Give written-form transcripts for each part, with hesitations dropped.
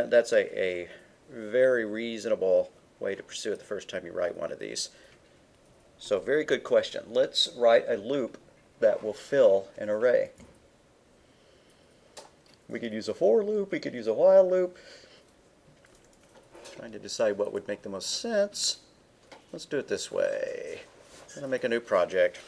That's a very reasonable way to pursue it the first time you write one of these. So very good question. Let's write a loop that will fill an array. We could use a for loop, we could use a while loop. Trying to decide what would make the most sense. Let's do it this way. I'm going to make a new project.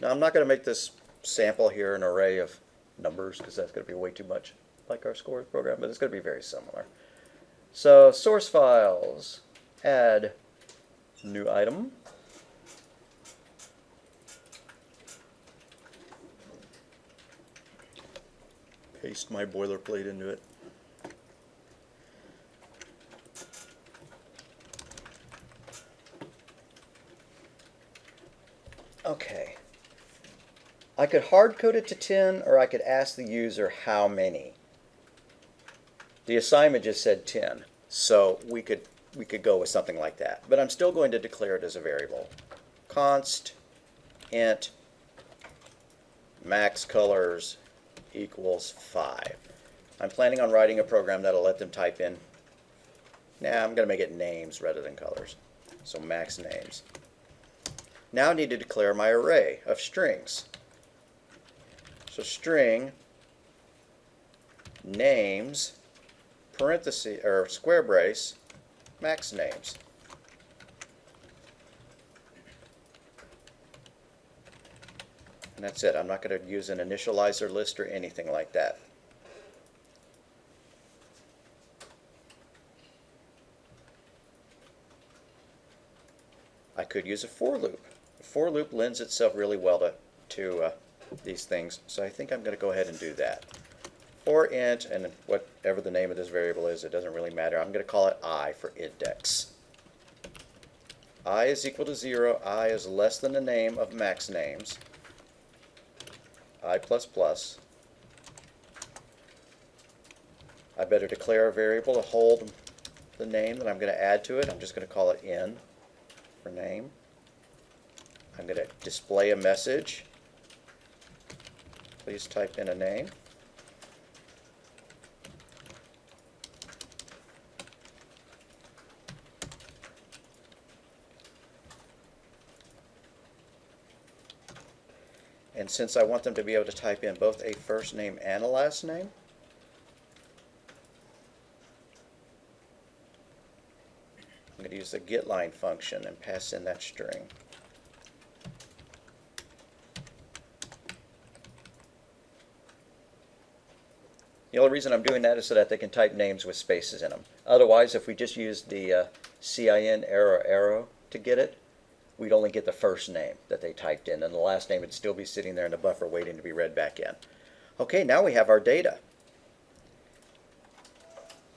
Now I'm not going to make this sample here an array of numbers because that's going to be way too much like our scores program, but it's going to be very similar. So source files, add new item. Paste my boilerplate into it. Okay. I could hard code it to 10, or I could ask the user how many. The assignment just said 10, so we could go with something like that. But I'm still going to declare it as a variable. Const int max colors equals 5. I'm planning on writing a program that'll let them type in. Nah, I'm going to make it names rather than colors. So max names. Now I need to declare my array of strings. So string names parenthesis or square brace max names. And that's it. I'm not going to use an initializer list or anything like that. I could use a for loop. A for loop lends itself really well to these things, so I think I'm going to go ahead and do that. For int, and whatever the name of this variable is, it doesn't really matter. I'm going to call it I for index. I is equal to 0. I is less than the name of max names. I++. I better declare a variable to hold the name that I'm going to add to it. I'm just going to call it n for name. I'm going to display a message. Please type in a name. And since I want them to be able to type in both a first name and a last name, I'm going to use the getLine function and pass in that string. The only reason I'm doing that is so that they can type names with spaces in them. Otherwise, if we just used the CIN arrow to get it, we'd only get the first name that they typed in, and the last name would still be sitting there in the buffer waiting to be read back in. Okay, now we have our data.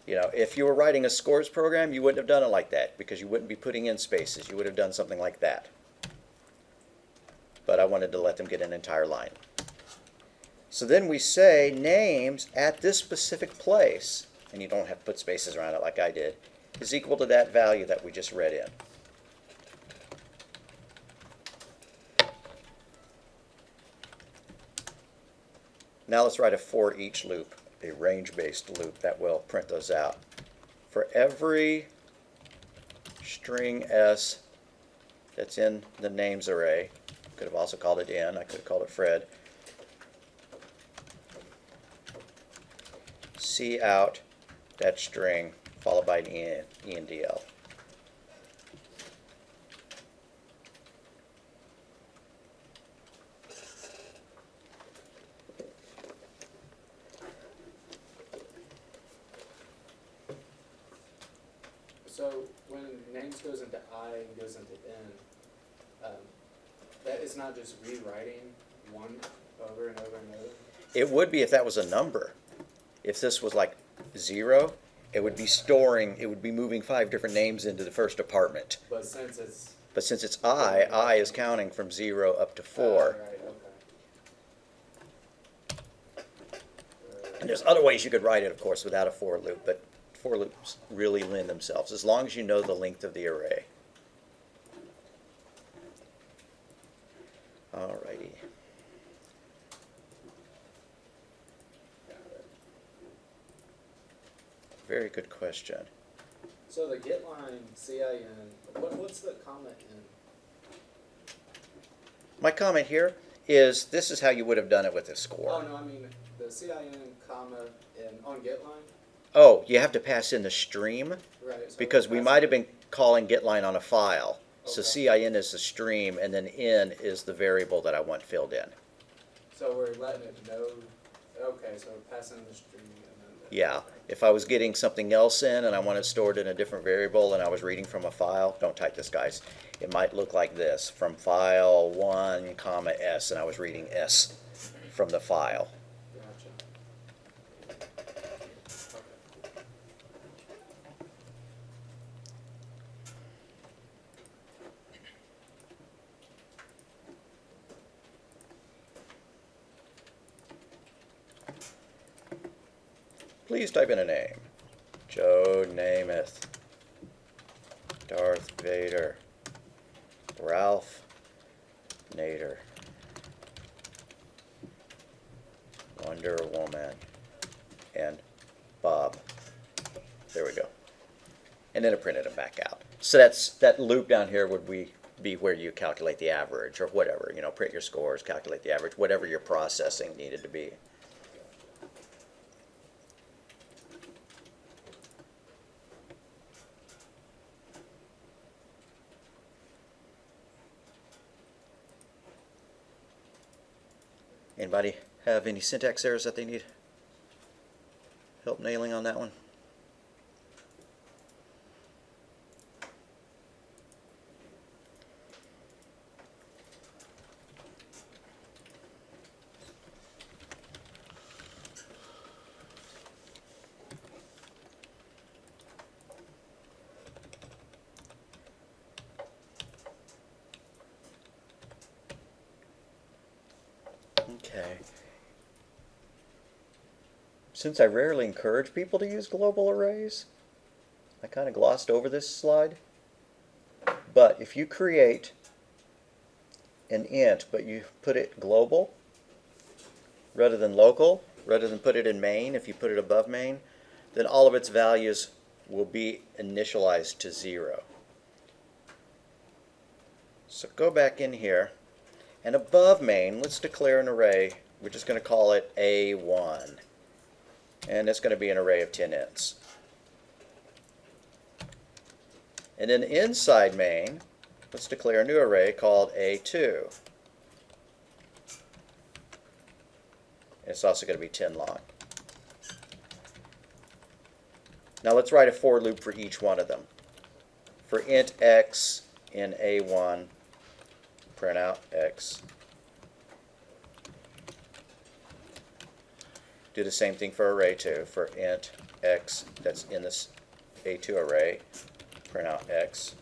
You know, if you were writing a scores program, you wouldn't have done it like that because you wouldn't be putting in spaces. You would have done something like that. But I wanted to let them get an entire line. So then we say names at this specific place, and you don't have to put spaces around it like I did, is equal to that value that we just read in. Now let's write a for each loop, a range-based loop that will print those out. For every string S that's in the names array, could have also called it N, I could have called it Fred, C out that string followed by an ENDL. So when names goes into I and goes into N, that is not just rewriting one over and over and over? It would be if that was a number. If this was like 0, It would be storing, it would be moving 5 different names into the first department. But since it's But since it's I is counting from 0 up to 4. right, okay. And there's other ways you could write it, of course, without a for loop, but for loops really lend themselves, as long as you know the length of the array. Alrighty. Very good question. So the get line CIN, what's the comment in? My comment here is this is how you would have done it with a score. Oh no, I mean the CIN comma in on get line. Oh, you have to pass in the stream Right. So because we that's- might have been calling getLine on a file. So Okay. CIN is the stream and then N is the variable that I want filled in. So we're letting it know. Okay, so we're passing the string and then. Yeah, if I was getting something else in and I want it stored in a different variable and I was reading from a file, don't type this, guys. It might look like this, from file 1, comma S, and I was reading S from the file. Gotcha. Okay. Please type in a name. Joe Namath. Darth Vader. Ralph Nader. Wonder Woman. And Bob. There we go. And then it printed them back out. So that loop down here would be where you calculate the average or whatever. You know, print your scores, calculate the average, whatever your processing needed to be. Anybody have any syntax errors that they need help nailing on that one? Okay. Since I rarely encourage people to use global arrays, I kind of glossed over this slide. But if you create an int, but you put it global rather than local, rather than put it in main, if you put it above main, then all of its values will be initialized to 0. So go back in here. And above main, let's declare an array. We're just going to call it A1. And it's going to be an array of 10 ints. And then inside main, let's declare a new array called A2. It's also going to be 10 long. Now let's write a for loop for each one of them. For int x in A1, print out x. Do the same thing for array 2. For int x that's in this A2 array, print out x.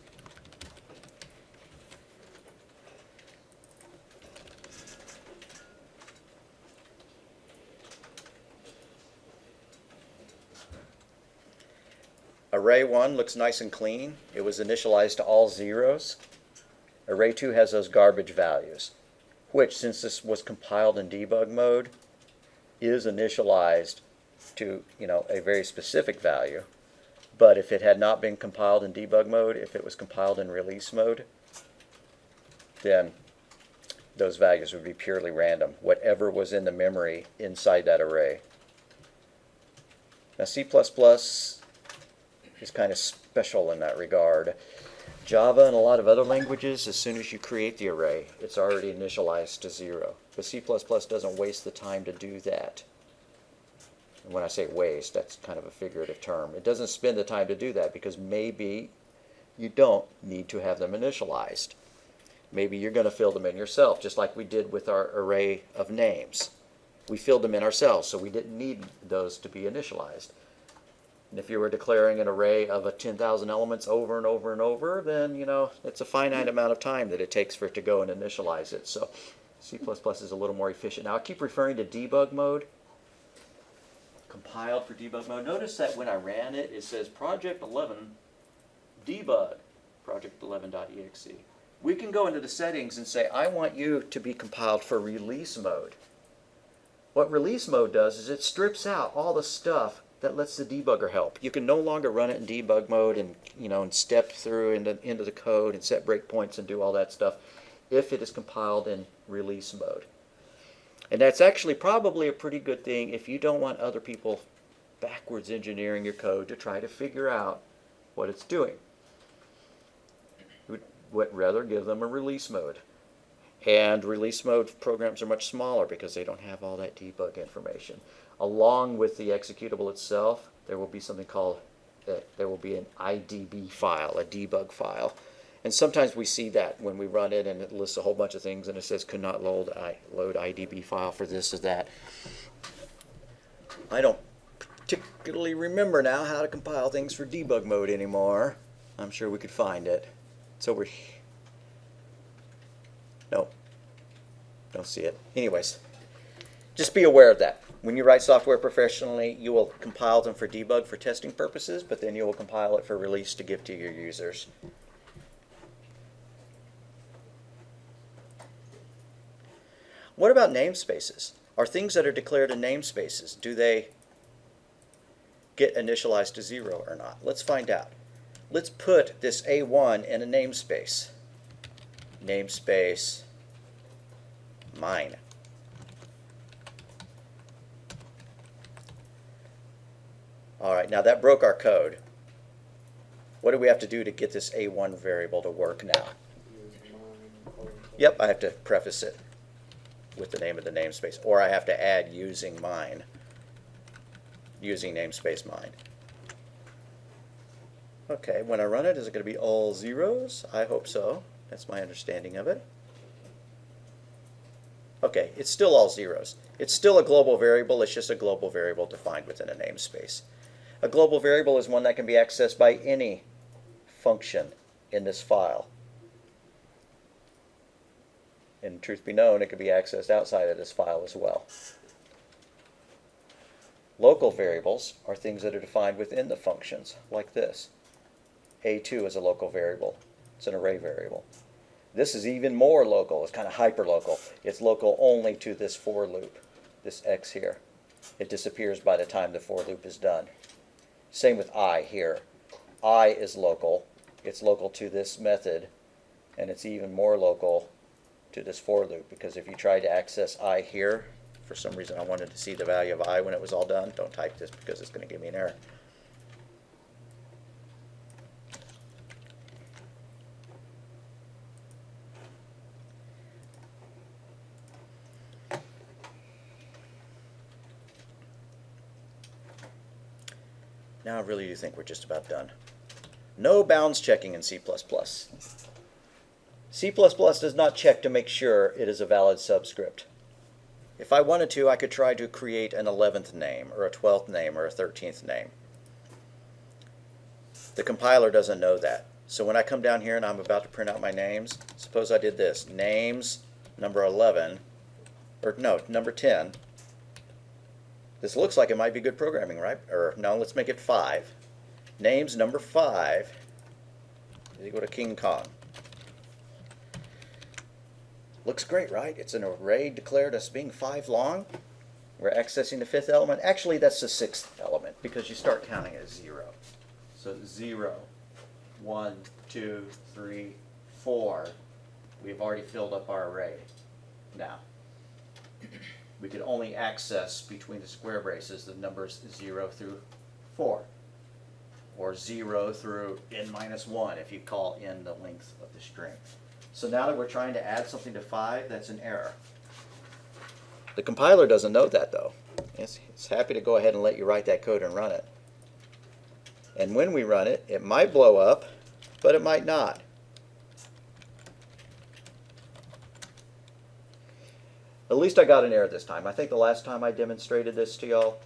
Array 1 looks nice and clean. It was initialized to all zeros. Array 2 has those garbage values, which, since this was compiled in debug mode, is initialized to, a very specific value. But if it had not been compiled in debug mode, if it was compiled in release mode, then those values would be purely random, whatever was in the memory inside that array. Now C++ is kind of special in that regard. Java and a lot of other languages, as soon as you create the array, it's already initialized to 0. But C++ doesn't waste the time to do that. And when I say waste, that's kind of a figurative term. It doesn't spend the time to do that because maybe you don't need to have them initialized. Maybe you're going to fill them in yourself, just like we did with our array of names. We filled them in ourselves, so we didn't need those to be initialized. And if you were declaring an array of 10,000 elements over and over and over, then, you know, it's a finite amount of time that it takes for it to go and initialize it. So C++ is a little more efficient. Now, I keep referring to debug mode. Compiled for debug mode. Notice that when I ran it, it says project 11 debug project11.exe. We can go into the settings and say, I want you to be compiled for release mode. What release mode does is it strips out all the stuff that lets the debugger help. You can no longer run it in debug mode and, you know, and step through into the code and set breakpoints and do all that stuff if it is compiled in release mode. And that's actually probably a pretty good thing if you don't want other people backwards engineering your code to try to figure out what it's doing. You would rather give them a release mode. And release mode programs are much smaller because they don't have all that debug information. Along with the executable itself, there will be something called, there will be an IDB file, a debug file. And sometimes we see that when we run it and it lists a whole bunch of things and it says could not load IDB file for this or that. I don't particularly remember now how to compile things for debug mode anymore. I'm sure we could find it. It's over here. No, don't see it. Anyways, just be aware of that. When you write software professionally, you will compile them for debug for testing purposes, but then you will compile it for release to give to your users. What about namespaces? Are things that are declared in namespaces, do they get initialized to 0 or not? Let's find out. Let's put this A1 in a namespace. Namespace mine. All right, now that broke our code. What do we have to do to get this A1 variable to work now? Yep, I have to preface it with the name of the namespace, or I have to add using mine, using namespace mine. Okay, when I run it, is it going to be all zeros? I hope so. That's my understanding of it. Okay, it's still all zeros. It's still a global variable. It's just a global variable defined within a namespace. A global variable is one that can be accessed by any function in this file. And truth be known, it can be accessed outside of this file as well. Local variables are things that are defined within the functions, like this. A2 is a local variable. It's an array variable. This is even more local. It's kind of hyperlocal. It's local only to this for loop, this X here. It disappears by the time the for loop is done. Same with I here. I is local. It's local to this method, and it's even more local to this for loop, because if you try to access I here, for some reason I wanted to see the value of I when it was all done, don't type this because it's going to give me an error. Now I really do think we're just about done. No bounds checking in C++. C++ does not check to make sure it is a valid subscript. If I wanted to, I could try to create an 11th name, or a 12th name, or a 13th name. The compiler doesn't know that. So when I come down here and I'm about to print out my names, suppose I did this, names number 11, or no, number 10. This looks like it might be good programming, right? Or no, let's make it 5. Names number 5 is equal to King Kong. Looks great, right? It's an array declared as being 5 long. We're accessing the 5th element. Actually, that's the 6th element because you start counting as 0. So 0, 1, 2, 3, 4. We've already filled up our array. Now, we could only access between the square braces the numbers 0 through 4, or 0 through n-1 if you call n the length of the string. So now that we're trying to add something to 5, that's an error. The compiler doesn't know that, though. It's happy to go ahead and let you write that code and run it. And when we run it, it might blow up, but it might not. At least I got an error this time. I think the last time I demonstrated this to y'all,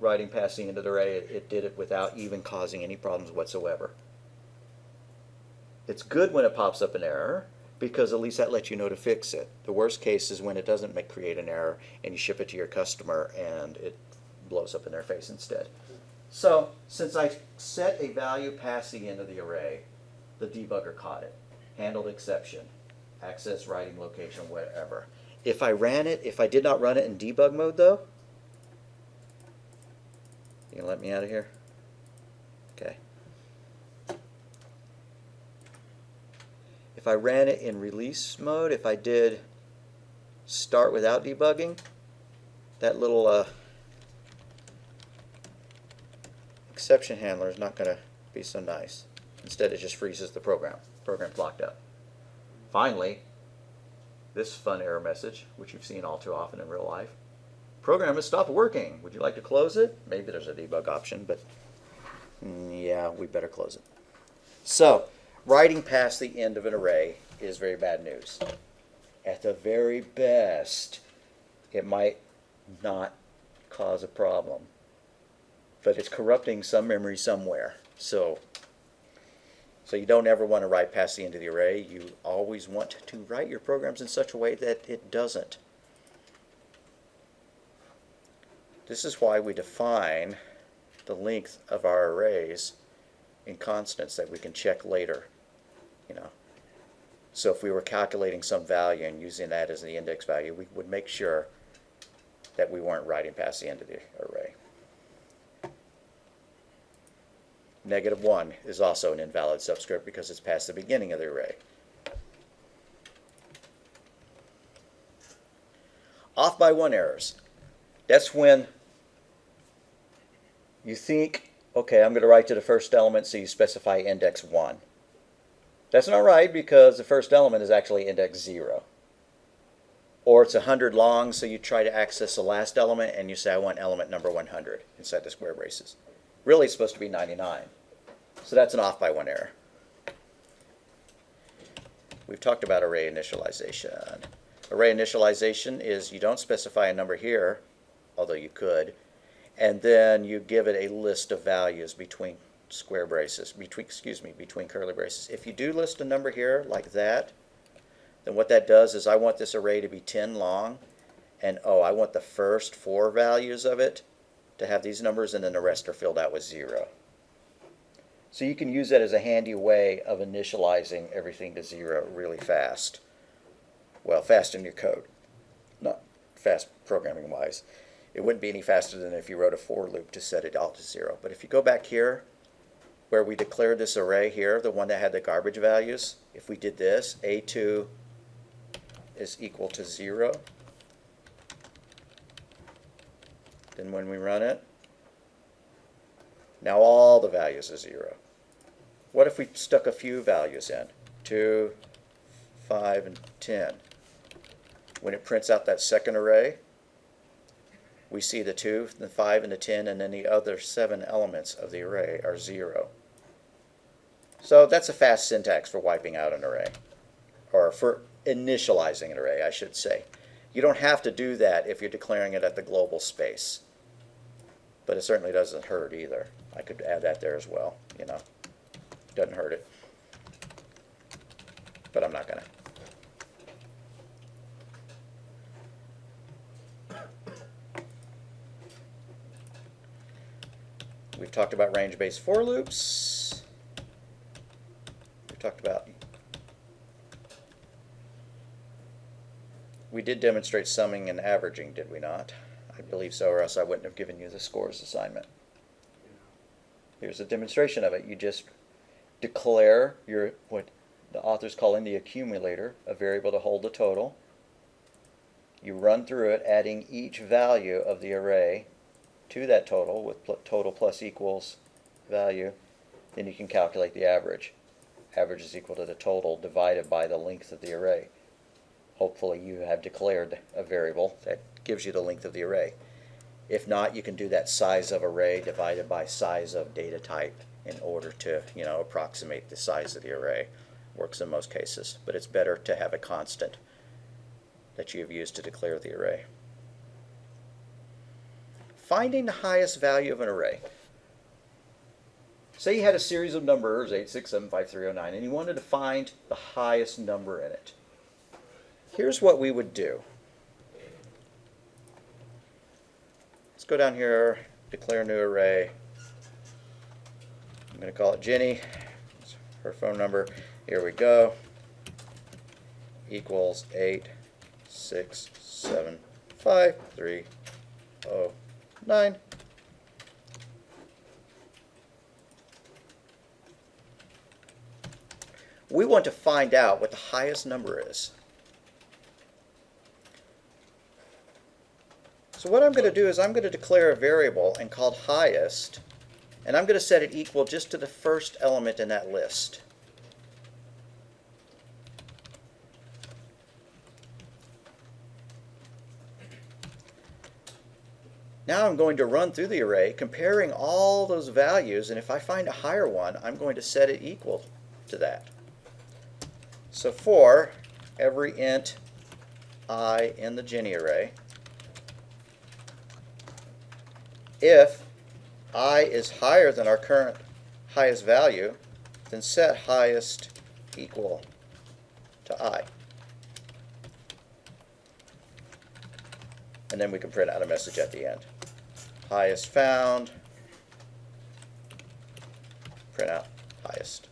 writing past the end of the array, it did it without even causing any problems whatsoever. It's good when it pops up an error, because at least that lets you know to fix it. The worst case is when it doesn't create an error and you ship it to your customer and it blows up in their face instead. So since I set a value past the end of the array, the debugger caught it, handled exception, access, writing, location, whatever. If I ran it, if I did not run it in debug mode though, you gonna let me out of here? Okay. If I ran it in release mode, if I did start without debugging, that little exception handler is not going to be so nice. Instead, it just freezes the program. Program's locked up. Finally, this fun error message, which you've seen all too often in real life. Program has stopped working. Would you like to close it? Maybe there's a debug option, but yeah, we better close it. So, writing past the end of an array is very bad news. At the very best, it might not cause a problem, but it's corrupting some memory somewhere. So you don't ever want to write past the end of the array. You always want to write your programs in such a way that it doesn't. This is why we define the length of our arrays in constants that we can check later. So if we were calculating some value and using that as the index value, we would make sure that we weren't writing past the end of the array. -1 is also an invalid subscript because it's past the beginning of the array. Off by 1 errors. That's when you think, okay, I'm going to write to the first element, so you specify index 1. That's not right because the first element is actually index 0. Or it's 100 long, so you try to access the last element and you say, I want element number 100 inside the square braces. Really, it's supposed to be 99. So that's an off by 1 error. We've talked about array initialization. Array initialization is you don't specify a number here, although you could, and then you give it a list of values between square braces, between curly braces. If you do list a number here like that, then what that does is I want this array to be 10 long, and I want the first 4 values of it to have these numbers, and then the rest are filled out with 0. So you can use that as a handy way of initializing everything to 0 really fast. Well, fast in your code, not fast programming wise. It wouldn't be any faster than if you wrote a for loop to set it all to 0. But if you go back here, where we declared this array here, the one that had the garbage values, if we did this, A2 is equal to 0, then when we run it, now all the values are 0. What if we stuck a few values in? 2, 5, and 10. When it prints out that second array, we see the 2, the 5, and the 10, and then the other 7 elements of the array are 0. So that's a fast syntax for wiping out an array, or for initializing an array, I should say. You don't have to do that if you're declaring it at the global space, but it certainly doesn't hurt either. I could add that there as well, Doesn't hurt it, but I'm not going to. We've talked about range-based for loops. We've talked about, we did demonstrate summing and averaging, did we not? I believe so, or else I wouldn't have given you the scores assignment. Here's a demonstration of it. You just declare what the authors call in the accumulator, a variable to hold the total. You run through it, adding each value of the array to that total with total plus equals value. Then you can calculate the average. Average is equal to the total divided by the length of the array. Hopefully you have declared a variable that gives you the length of the array. If not, you can do that size of array divided by size of data type in order to, approximate the size of the array. Works in most cases, but it's better to have a constant that you have used to declare the array. finding the highest value of an array. Say you had a series of numbers, 8, 6, 7, 5, 3, 0, 9, and you wanted to find the highest number in it. Here's what we would do. Let's go down here, declare a new array. I'm going to call it Jenny. That's her phone number. Here we go. Equals 8, 6, 7, 5, 3, 0, 9. We want to find out what the highest number is. So what I'm going to do is I'm going to declare a variable and called highest, and I'm going to set it equal just to the first element in that list. Now I'm going to run through the array, comparing all those values, and if I find a higher one, I'm going to set it equal to that. So for every int I in the Jenny array, if I is higher than our current highest value, then set highest equal to I. And then we can print out a message at the end. Highest found, print out highest.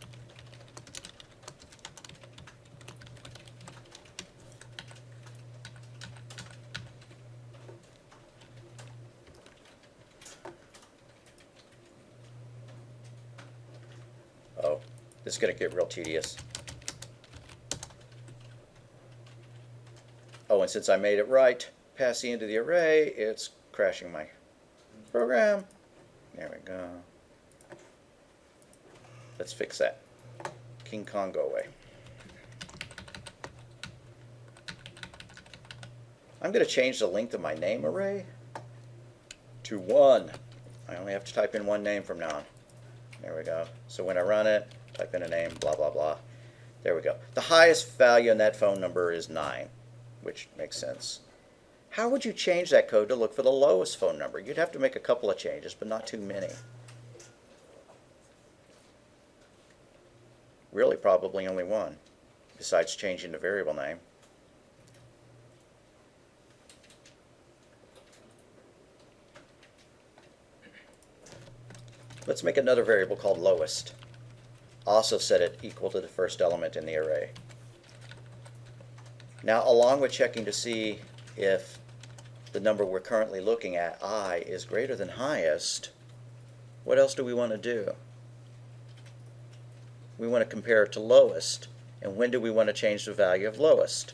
Oh, this is going to get real tedious. Oh, and since I made it right, passing into the array, it's crashing my program. There we go. Let's fix that. King Kong, go away. I'm going to change the length of my name array to 1. I only have to type in one name from now on. There we go. So when I run it, type in a name, blah, blah, blah. There we go. The highest value in that phone number is 9, which makes sense. How would you change that code to look for the lowest phone number? You'd have to make a couple of changes, but not too many. Really, probably only one, besides changing the variable name. Let's make another variable called lowest. Also set it equal to the first element in the array. Now, along with checking to see if the number we're currently looking at, I, is greater than highest, what else do we want to do? We want to compare it to lowest. And when do we want to change the value of lowest?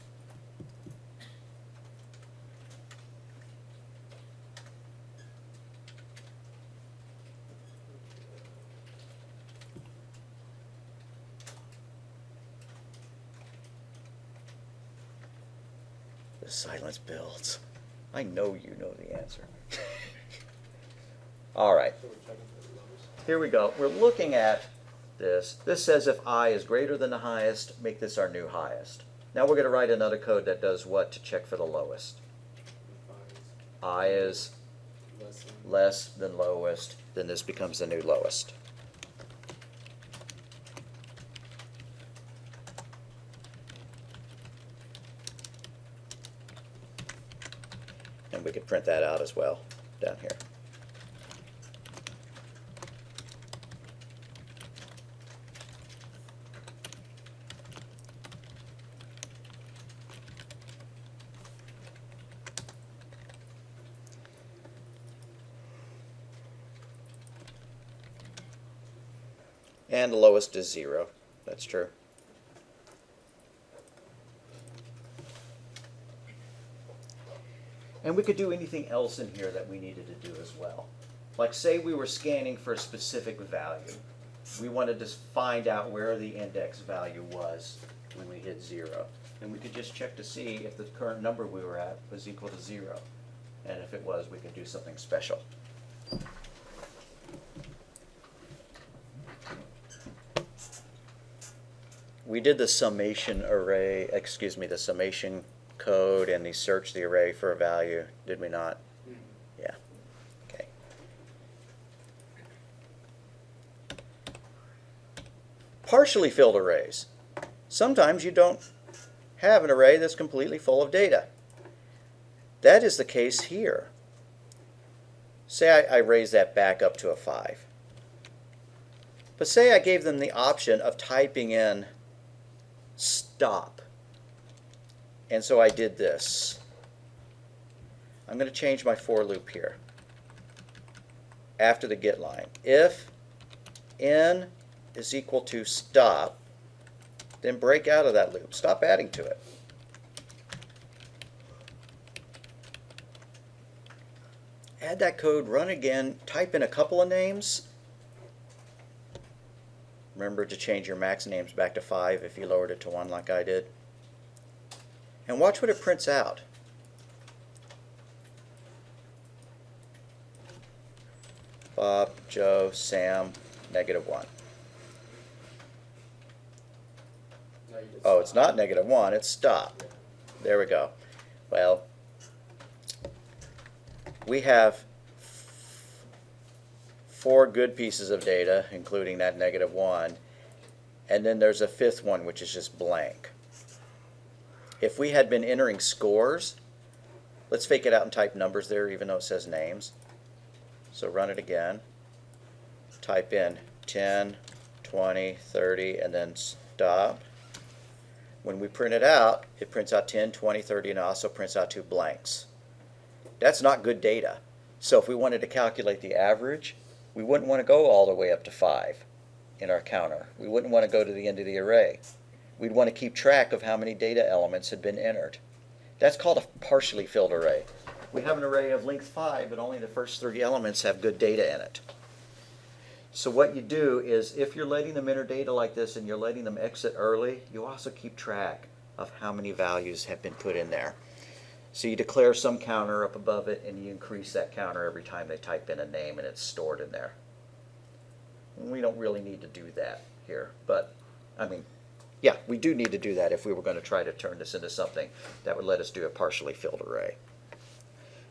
The silence builds. I know you know the answer. All right. Here we go. We're looking at this. This says if I is greater than the highest, make this our new highest. Now we're going to write another code that does what to check for the lowest. I is less than lowest, then this becomes the new lowest. And we could print that out as well down here. And the lowest is 0. That's true. And we could do anything else in here that we needed to do as well. Like say we were scanning for a specific value. We wanted to find out where the index value was when we hit 0. And we could just check to see if the current number we were at was equal to 0. And if it was, we could do something special. We did the summation array, the summation code and the search the array for a value, did we not? Yeah. Okay. partially filled arrays. Sometimes you don't have an array that's completely full of data. That is the case here. Say I raise that back up to a 5. But say I gave them the option of typing in stop. And so I did this. I'm going to change my for loop here. After the get line. If n is equal to stop, then break out of that loop. Stop adding to it. Add that code, run again, type in a couple of names. Remember to change your max names back to 5 if you lowered it to 1 like I did. And watch what it prints out. Bob, Joe, Sam, -1. No, you did Oh, it's stop. not -1, it's stop. There we go. Well, we have 4 good pieces of data, including that -1, and then there's a 5th one, which is just blank. If we had been entering scores, let's fake it out and type numbers there, even though it says names. So run it again. Type in 10, 20, 30, and then stop. When we print it out, it prints out 10, 20, 30, and it also prints out 2 blanks. That's not good data. So if we wanted to calculate the average, we wouldn't want to go all the way up to 5 in our counter. We wouldn't want to go to the end of the array. We'd want to keep track of how many data elements had been entered. That's called a partially filled array. We have an array of length 5, but only the first 3 elements have good data in it. So what you do is, if you're letting them enter data like this and you're letting them exit early, you also keep track of how many values have been put in there. So you declare some counter up above it, and you increase that counter every time they type in a name and it's stored in there. We don't really need to do that here, but I mean, yeah, we do need to do that if we were going to try to turn this into something that would let us do a partially filled array.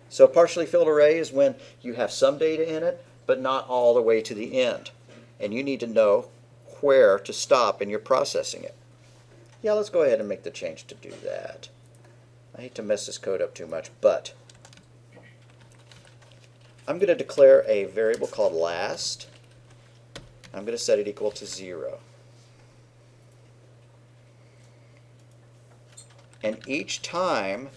So a partially filled array is when you have some data in it, but not all the way to the end. And you need to know where to stop in your processing it. Yeah, let's go ahead and make the change to do that. I hate to mess this code up too much, but I'm going to declare a variable called last. I'm going to set it equal to 0. And each time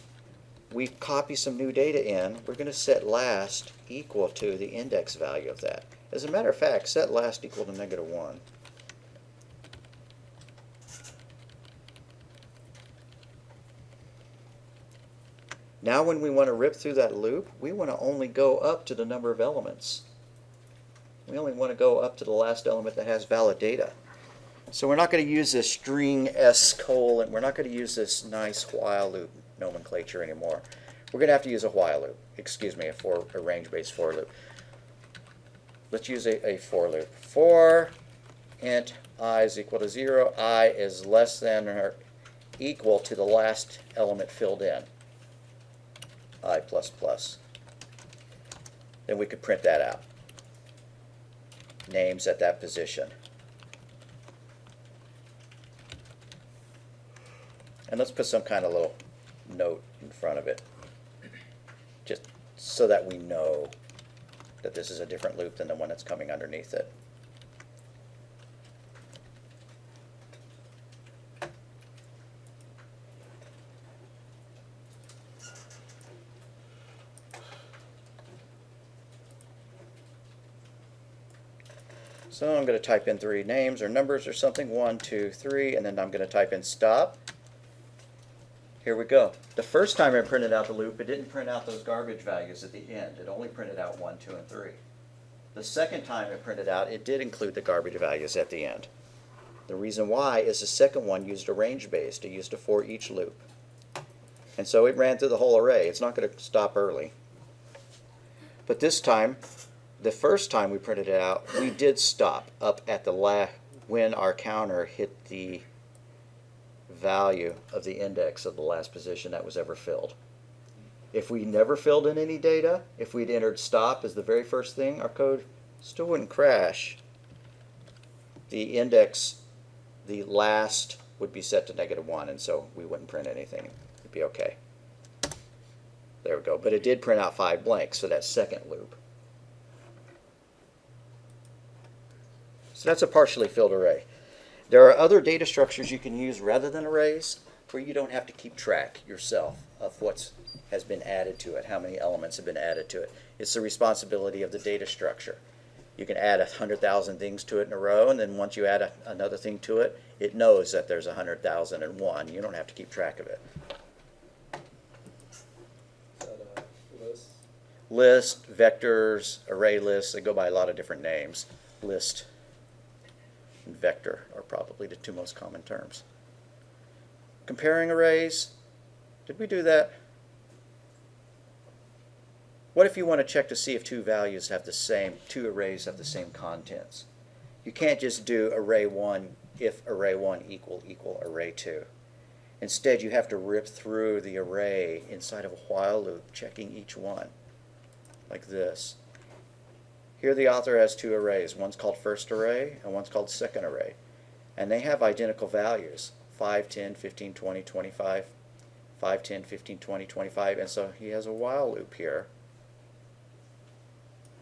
we copy some new data in, we're going to set last equal to the index value of that. As a matter of fact, set last equal to -1. Now when we want to rip through that loop, we want to only go up to the number of elements. We only want to go up to the last element that has valid data. So we're not going to use this string s colon. We're not going to use this nice while loop nomenclature anymore. We're going to have to use a while loop. Excuse me, a range-based for loop. Let's use a for loop. For int I is equal to 0, I is less than or equal to the last element filled in, I++. Then we could print that out. Names at that position. And let's put some kind of little note in front of it, just so that we know that this is a different loop than the one that's coming underneath it. So I'm going to type in 3 names or numbers or something, 1, 2, 3, and then I'm going to type in stop. Here we go. The first time I printed out the loop, it didn't print out those garbage values at the end. It only printed out 1, 2, and 3. The second time it printed out, it did include the garbage values at the end. The reason why is the second one used a range-based. It used a for each loop. And so it ran through the whole array. It's not going to stop early. But this time, the first time we printed it out, we did stop up at the when our counter hit the value of the index of the last position that was ever filled. If we never filled in any data, if we'd entered stop as the very first thing, our code still wouldn't crash. The index the last would be set to -1, and so we wouldn't print anything. It'd be okay. There we go. But it did print out 5 blanks for that second loop. So that's a partially filled array. There are other data structures you can use rather than arrays where you don't have to keep track yourself of what has been added to it, how many elements have been added to it. It's the responsibility of the data structure. You can add 100,000 things to it in a row, and then once you add another thing to it, it knows that there's 100,001. You don't have to keep track of it. Is that a list? List, vectors, array lists, they go by a lot of different names. List and vector are probably the 2 most common terms. Comparing arrays, did we do that? What if you want to check to see if 2 arrays have the same contents? You can't just do array 1 if array 1 equal array 2. Instead, you have to rip through the array inside of a while loop, checking each one, like this. Here the author has 2 arrays. One's called first array and one's called second array. And they have identical values, 5, 10, 15, 20, 25, 5, 10, 15, 20, 25. And so he has a while loop here.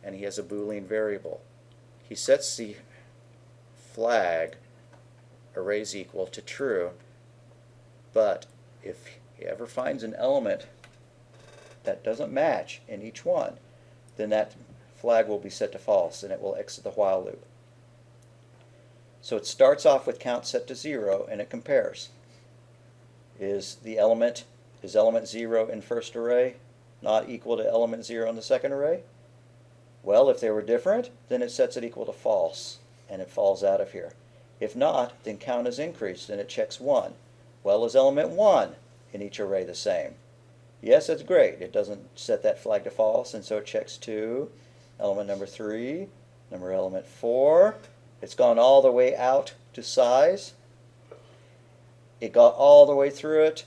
And he has a Boolean variable. He sets the flag arrays equal to true, but if he ever finds an element that doesn't match in each one, then that flag will be set to false and it will exit the while loop. So it starts off with count set to 0 and it compares. Is element 0 in first array not equal to element 0 in the second array? Well, if they were different, then it sets it equal to false, and it falls out of here. If not, then count is increased, and it checks 1. Well, is element 1 in each array the same? Yes, that's great. It doesn't set that flag to false, and so it checks 2, element number 3, element 4. It's gone all the way out to size. It got all the way through it.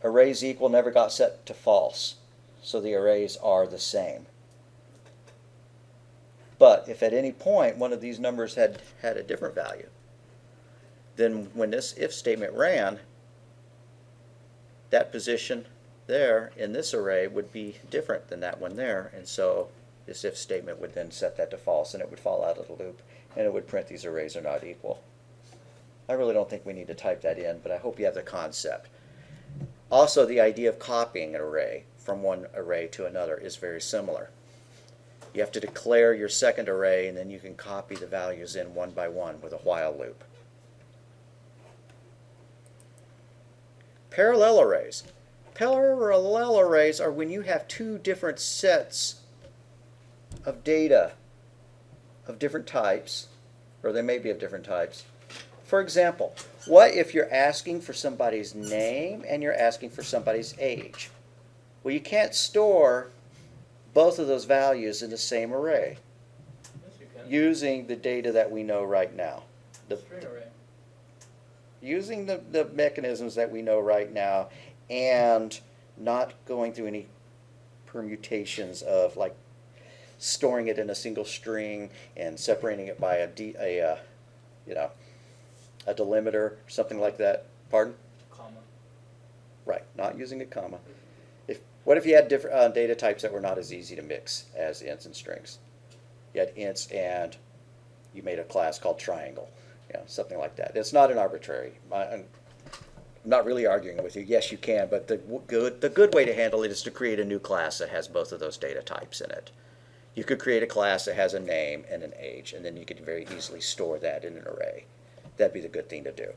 Arrays equal never got set to false, so the arrays are the same. But if at any point one of these numbers had a different value, then when this if statement ran, that position there in this array would be different than that one there, and so this if statement would then set that to false, and it would fall out of the loop, and it would print these arrays are not equal. I really don't think we need to type that in, but I hope you have the concept. Also, the idea of copying an array from one array to another is very similar. You have to declare your second array, and then you can copy the values in one by one with a while loop. Parallel arrays. Parallel arrays are when you have 2 different sets of data of different types, or they may be of different types. For example, what if you're asking for somebody's name and you're asking for somebody's age? Well, you can't store both of those values in the same array Yes, you can. using the data that we know right now. String array. Using the mechanisms that we know right now, and not going through any permutations of like storing it in a single string and separating it by a delimiter or something like that. Pardon? Comma. Right, not using a comma. What if you had different data types that were not as easy to mix as ints and strings? You had ints and you made a class called triangle, something like that. It's not an arbitrary. I'm not really arguing with you. Yes, you can, but the good way to handle it is to create a new class that has both of those data types in it. You could create a class that has a name and an age, and then you could very easily store that in an array. That'd be the good thing to do.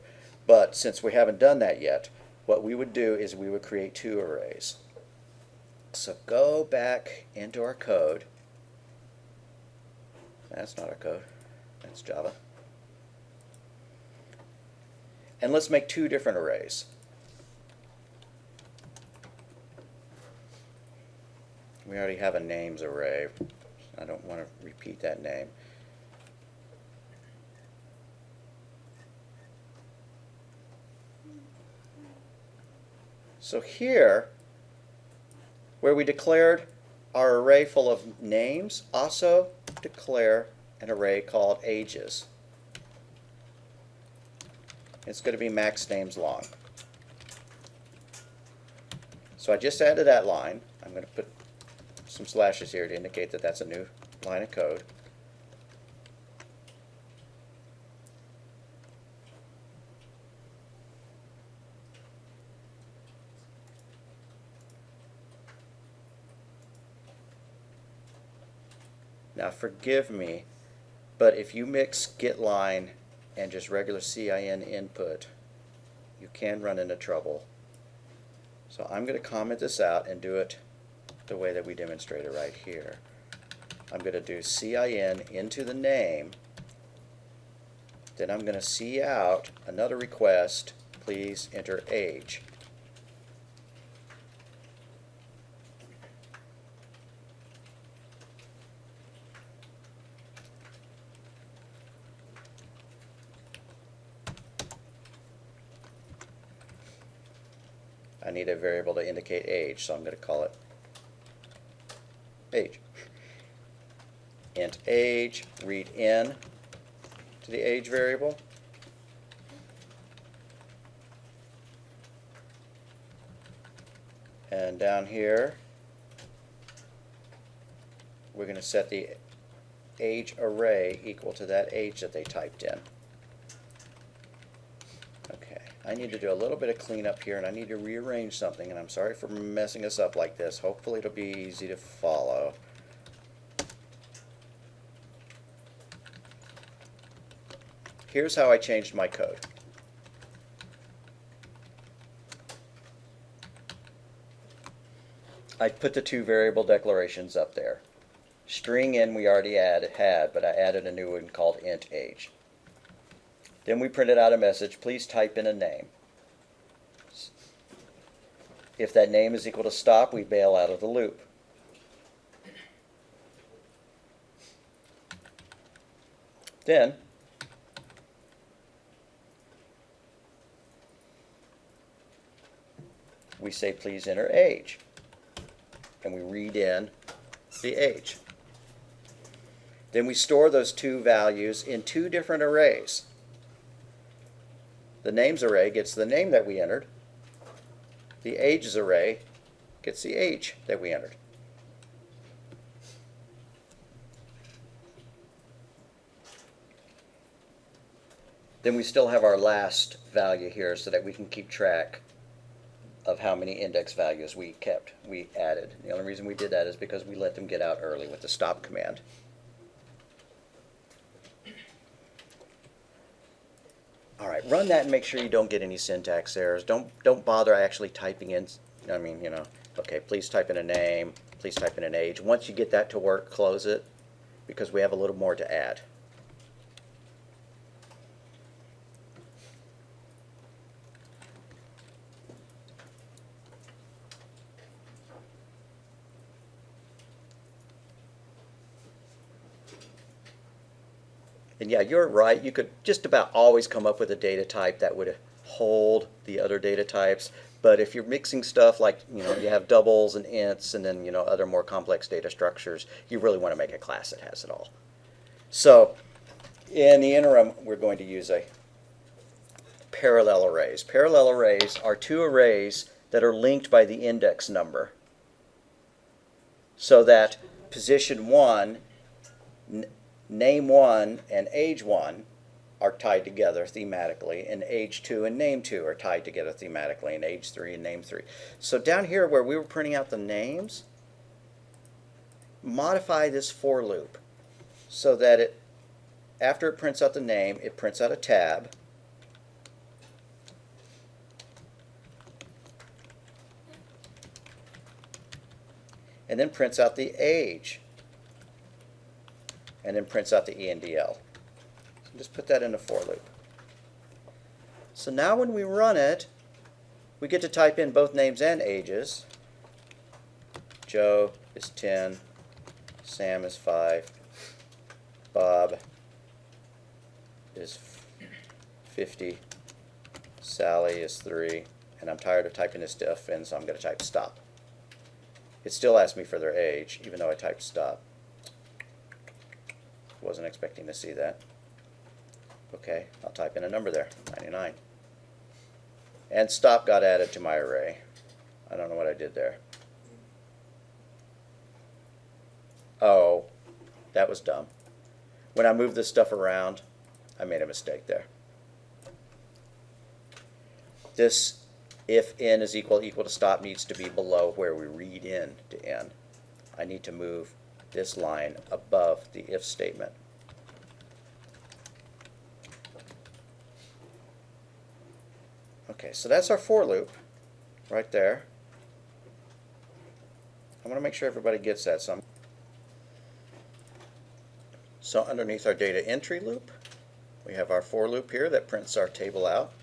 But since we haven't done that yet, what we would do is we would create 2 arrays. So go back into our code. That's not our code. That's Java. And let's make 2 different arrays. We already have a names array. I don't want to repeat that name. So here, where we declared our array full of names, also declare an array called ages. It's going to be max names long. So I just added that line. I'm going to put some slashes here to indicate that that's a new line of code. Now forgive me, but if you mix getLine and just regular CIN input, you can run into trouble. So I'm going to comment this out and do it the way that we demonstrated right here. I'm going to do CIN into the name, then I'm going to C out another request, please enter age. I need a variable to indicate age, so I'm going to call it age. Int age, read in to the age variable. And down here, we're going to set the age array equal to that age that they typed in. Okay, I need to do a little bit of cleanup here, and I need to rearrange something, and I'm sorry for messing us up like this. Hopefully it'll be easy to follow. Here's how I changed my code. I put the two variable declarations up there. String in we already had, but I added a new one called int age. Then we printed out a message, please type in a name. If that name is equal to stop, we bail out of the loop. Then we say please enter age, and we read in the age. Then we store those two values in two different arrays. The names array gets the name that we entered. The ages array gets the age that we entered. Then we still have our last value here so that we can keep track of how many index values we added. The only reason we did that is because we let them get out early with the stop command. All right, run that and make sure you don't get any syntax errors. Don't bother actually typing in, okay, please type in a name, please type in an age. Once you get that to work, close it, because we have a little more to add. And yeah, you're right. You could just about always come up with a data type that would hold the other data types. But if you're mixing stuff like, you have doubles and ints and then, other more complex data structures, you really want to make a class that has it all. So in the interim, we're going to use a parallel arrays. Parallel arrays are two arrays that are linked by the index number, so that position 1, name 1 and age 1 are tied together thematically, and age 2 and name 2 are tied together thematically, and age 3 and name 3. So down here where we were printing out the names, modify this for loop so that after it prints out the name, it prints out a tab, and then prints out the age, and then prints out the ENDL. So just put that in a for loop. So now when we run it, we get to type in both names and ages. Joe is 10, Sam is 5, Bob is 50, Sally is 3, and I'm tired of typing this stuff in, so I'm going to type stop. It still asks me for their age, even though I typed stop. Wasn't expecting to see that. Okay, I'll type in a number there, 99. And stop got added to my array. I don't know what I did there. Oh, that was dumb. When I moved this stuff around, I made a mistake there. This if n is equal to stop needs to be below where we read in to n. I need to move this line above the if statement. Okay, so that's our for loop right there. I want to make sure everybody gets that. So underneath our data entry loop, we have our for loop here that prints our table out.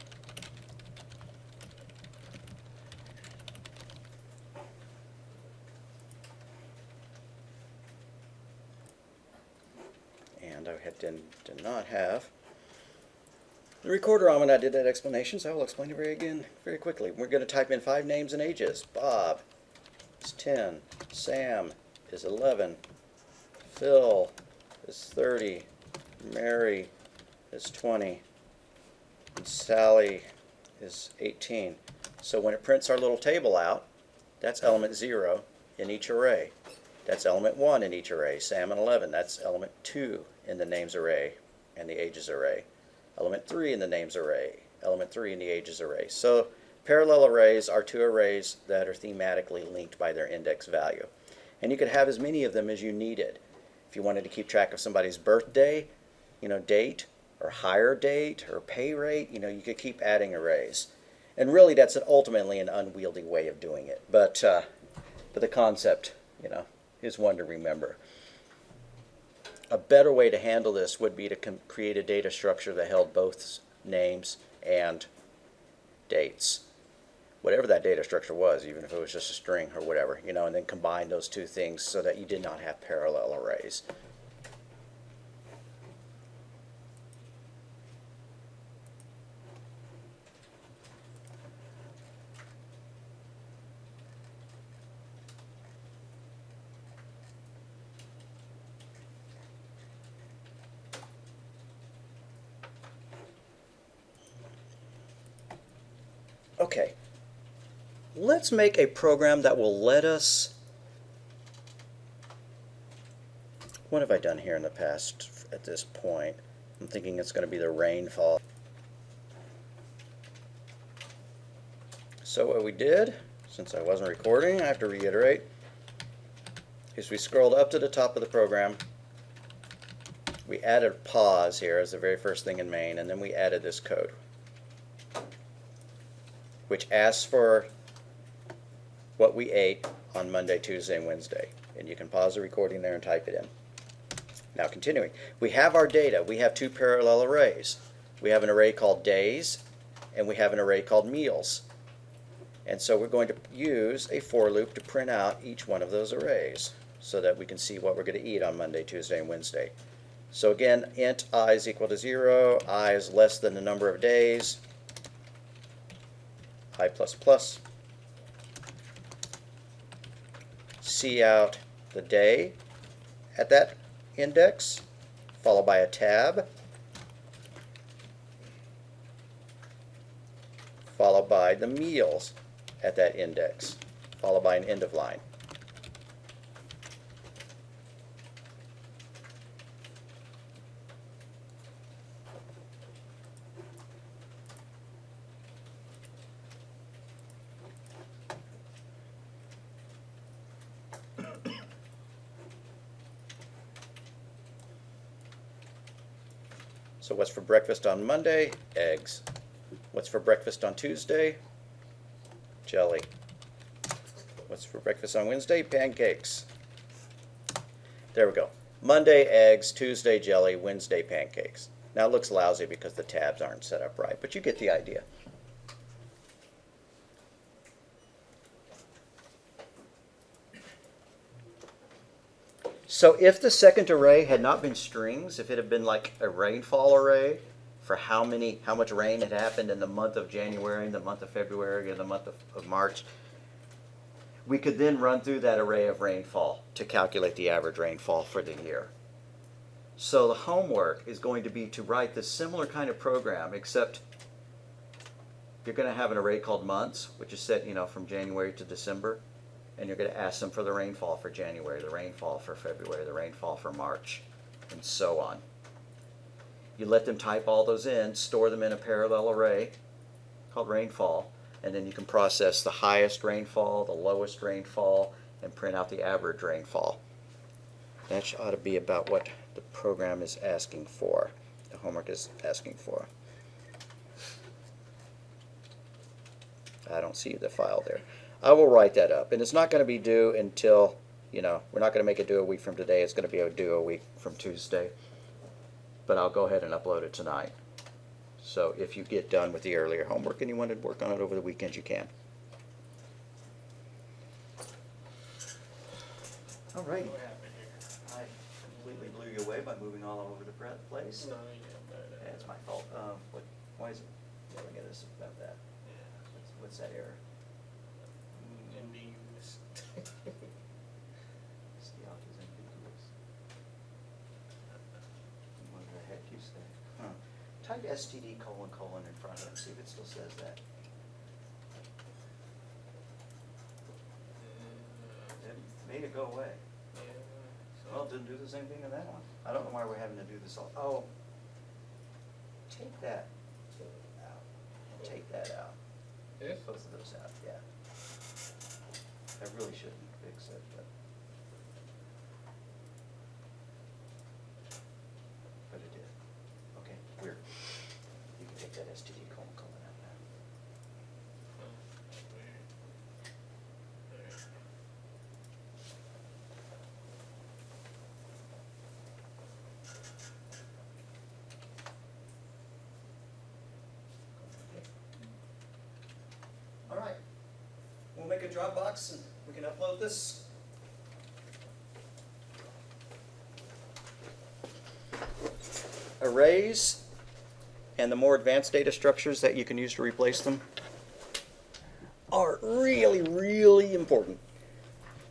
And I did not have the recorder on when I did that explanation, so I will explain it very quickly. We're going to type in 5 names and ages. Bob is 10. Sam is 11. Phil is 30. Mary is 20. And Sally is 18. So when it prints our little table out, that's element 0 in each array. That's element 1 in each array. Sam and 11. That's element 2 in the names array and the ages array. Element 3 in the names array, element 3 in the ages array. So parallel arrays are 2 arrays that are thematically linked by their index value. And you could have as many of them as you needed. If you wanted to keep track of somebody's birthday, date, or hire date, or pay rate, you could keep adding arrays. And really that's ultimately an unwieldy way of doing it. But the concept, is one to remember. A better way to handle this would be to create a data structure that held both names and dates. Whatever that data structure was, even if it was just a string or whatever, and then combine those 2 things so that you did not have parallel arrays. Okay, let's make a program that will let us, what have I done here in the past at this point? I'm thinking it's going to be the rainfall. So what we did, since I wasn't recording, I have to reiterate, is we scrolled up to the top of the program, we added pause here as the very first thing in main, and then we added this code, which asks for what we ate on Monday, Tuesday, and Wednesday. And you can pause the recording there and type it in. Now continuing, we have our data. We have 2 parallel arrays. We have an array called days, and we have an array called meals. And so we're going to use a for loop to print out each one of those arrays so that we can see what we're going to eat on Monday, Tuesday, and Wednesday. So again, int I is equal to 0, I is less than the number of days, I++, see out the day at that index, followed by a tab, followed by the meals at that index, followed by an end of line. So what's for breakfast on Monday? Eggs. What's for breakfast on Tuesday? Jelly. What's for breakfast on Wednesday? Pancakes. There we go. Monday, eggs. Tuesday, jelly. Wednesday, pancakes. Now it looks lousy because the tabs aren't set up right, but you get the idea. So if the second array had not been strings, if it had been like a rainfall array for how much rain had happened in the month of January, the month of February, or the month of March, we could then run through that array of rainfall to calculate the average rainfall for the year. So the homework is going to be to write this similar kind of program, except you're going to have an array called months, which is set, from January to December, and you're going to ask them for the rainfall for January, the rainfall for February, the rainfall for March, and so on. You let them type all those in, store them in a parallel array called rainfall, and then you can process the highest rainfall, the lowest rainfall, and print out the average rainfall. That ought to be about what the program is asking for, the homework is asking for. I don't see the file there. I will write that up, and it's not going to be due until, we're not going to make it due a week from today. It's going to be due a week from Tuesday. But I'll go ahead and upload it tonight. So if you get done with the earlier homework and you want to work on it over the weekend, you can. All right. What happened here? I completely blew you away by moving all over the place. No, yeah, but, That's my fault. Why is it yelling at us about that? yeah. What's that error? Ambiguous. Stock is ambiguous. What the heck you say? Huh. Type STD:::, in front of it, see if it still says that. It made it go away. Well, it didn't do the same thing in that one. I don't know why we're having to do this all. Oh, take that out. Take that out. This? Both of those out, yeah. I really shouldn't fix it, but it did. Okay, weird. You can take that STD:::, out now. All right, we'll make a Dropbox and we can upload this. Arrays and the more advanced data structures that you can use to replace them are really, really important.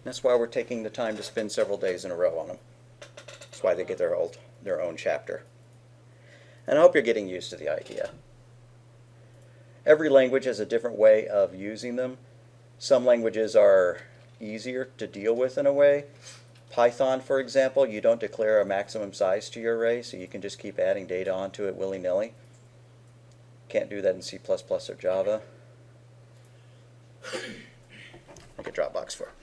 That's why we're taking the time to spend several days in a row on them. That's why they get their own chapter. And I hope you're getting used to the idea. Every language has a different way of using them. Some languages are easier to deal with in a way. Python, for example, you don't declare a maximum size to your array, so you can just keep adding data onto it willy-nilly. Can't do that in C++ or Java. Make a Dropbox for it.